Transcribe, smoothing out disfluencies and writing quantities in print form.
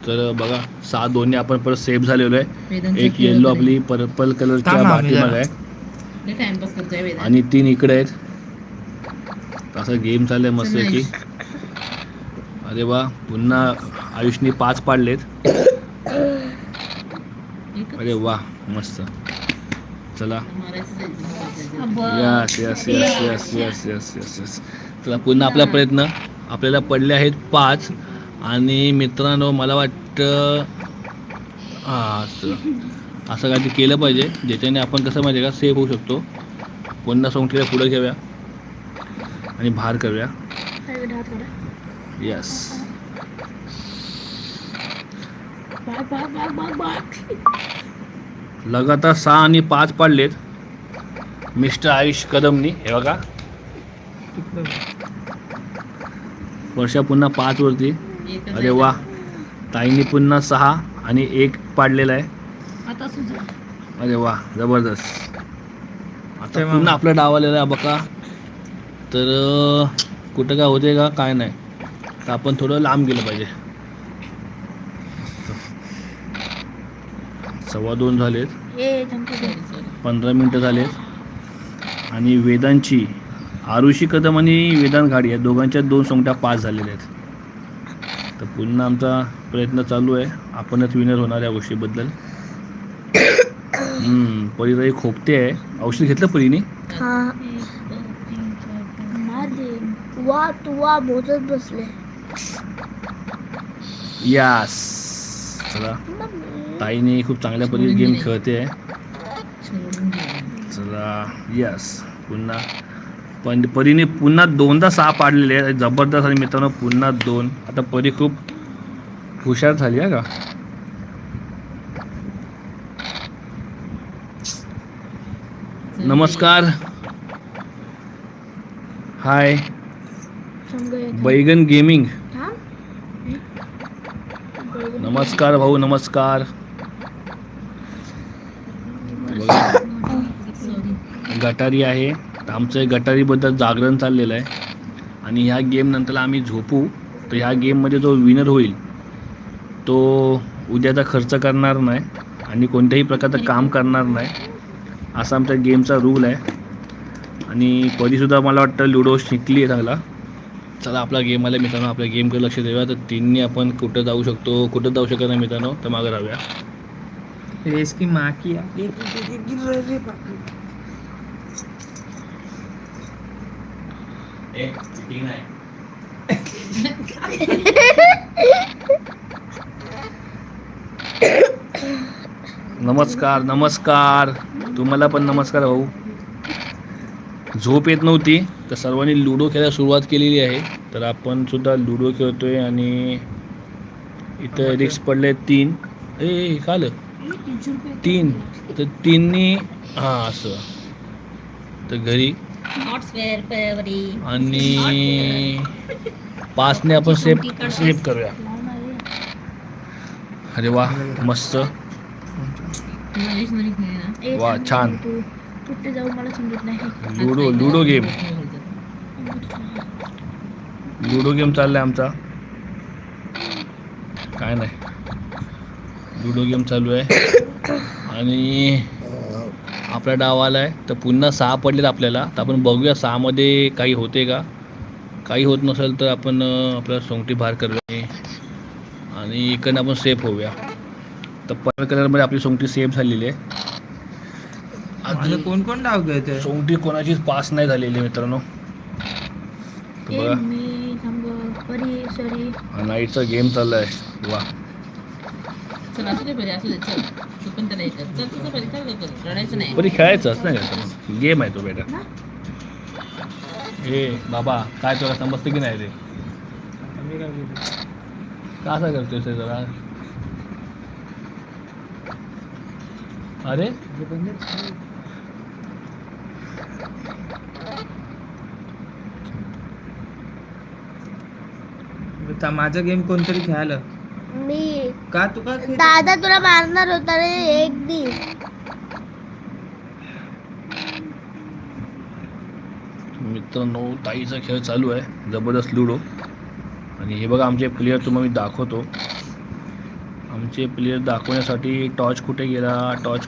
तर बघा 6-2 आपण परत सेव्ह झालेलो आहे. वेदांचा एक खेळ येल्लो वगैरे. आपली पर्पल कलरच्या थांब ना, मी पाठीमाग जरा. आहे टाइमपास करतोय वेदांत. आणि 3 इकडे आहेत. असं गेम चाललंय मस्त चल की. अरे वा, पुन्हा आयुषनी 5 पाडलेत. अरे वा, मस्त. चला, yes yes yes yes yes yes yes yes. चला पुन्हा आपला प्रयत्न. आपल्याला पडले आहेत 5 आणि मित्रांनो मला वाटतं हां असं काहीतरी केलं पाहिजे ज्याच्याने आपण कसं माहिती आहे का सेफ होऊ शकतो. पुन्हा सोंगटीला पुढे घेऊया आणि बाहेर करूया. यस, लगातार 6 आणि 5 पाडलेत मिस्टर आयुष कदमनी. हे बघा, वर्षा पुन्हा 5 वरती. अरे वा, ताईंनी पुन्हा 6 आणि 1 पाडलेला आहे. अरे वा, जबरदस्त. आता पुन्हा आपला डाव आलेला आहे बघा. तर कुठं काय होते का काय नाही, तर आपण थोडं लांब गेलं पाहिजे. 2:15 झालेत, 15 मिनटं झालेत आणि वेदांची आरुषी कदम आणि वेदांत घाडी या दोघांच्या 2 सोंगट्या पास झालेल्या आहेत. तर पुन्हा आमचा प्रयत्न चालू आहे. आपणच विनर होणार या गोष्टीबद्दल. परीताई खोकते आहे. औषध घेतलं परीने? मोजत बसले. यास. चला, ताईने खूप चांगल्या पद्धतीने गेम खेळते आहे. चला, यस. पुन्हा पण परीने पुन्हा 2दा 6 पाडलेले आहे. जबरदस्त. आणि मित्रांनो पुन्हा 2. आता परी खूप हुशार झाली आहे का. नमस्कार, हाय बैगन गेमिंग. नमस्कार भाऊ, नमस्कार. गटारी आहे, तर आमचं गटारीबद्दल जागरण चाललेलं आहे आणि ह्या गेम नंतर आम्ही झोपू. तर ह्या गेममध्ये जो विनर होईल तो उद्याचा खर्च करणार नाही आणि कोणत्याही प्रकारचं काम करणार नाही, असा आमच्या गेमचा रूल आहे. आणि परीसुद्धा मला वाटतं लुडो शिकली आहे चांगला. चला, आपला गेम आला मित्रांनो. आपल्या गेमकडे लक्ष देऊया. तर 3नी आपण कुठं जाऊ शकतो, कुठं जाऊ शकत नाही मित्रांनो, तर मागं राहूया. रेस की माँ की नमस्कार, नमस्कार. तुम्हाला पण नमस्कार भाऊ. झोप येत नव्हती तर सर्वांनी लुडो खेळायला सुरुवात केलेली आहे. तर आपण सुद्धा लुडो खेळतोय आणि इथं रिक्स पडले 3. खाल 3. तर 3नी हां असं तर घरी आणि 5ने आपण सेफ करूया. अरे वा, मस्त. वा, छान. कुठे जाऊ मला समजत नाही. Ludo game. लुडो गेम चाललाय आमचा. काय नाही, लुडो गेम चालू आहे आणि आपला डाव आला आहे. तर पुन्हा 6 पडलेत आपल्याला. तर आपण बघूया 6मध्ये काही होते का. काही होत नसेल तर आपण आपल्याला सोंगटी बाहेर करूया आणि इकडनं आपण सेफ होऊया. तर पर्पल कलरमध्ये आपली सोंगटी सेफ झालेली आहे. कोण कोण डाव घेतोय. सोंगटी कोणाचीच पास नाही झालेली मित्रांनो. बघा, नाईटचा गेम चाललाय. वा, परी खेळायचंच नाही का, गेम आहे तो बेटा. ए बाबा, काय तुला समजतं की नाही रे. का असं करतोय ते जरा. अरे माझा गेम कोणतरी खेळालं. मी का तू का दादा तुला मारणार होता रे एक दी. मित्रांनो, ताईचा खेळ चालू आहे जबरदस्त लुडो. आणि हे बघा आमचे प्लेयर तुम्हाला मी दाखवतो. आमचे प्लेयर दाखवण्यासाठी टॉर्च कुठे गेला, टॉर्च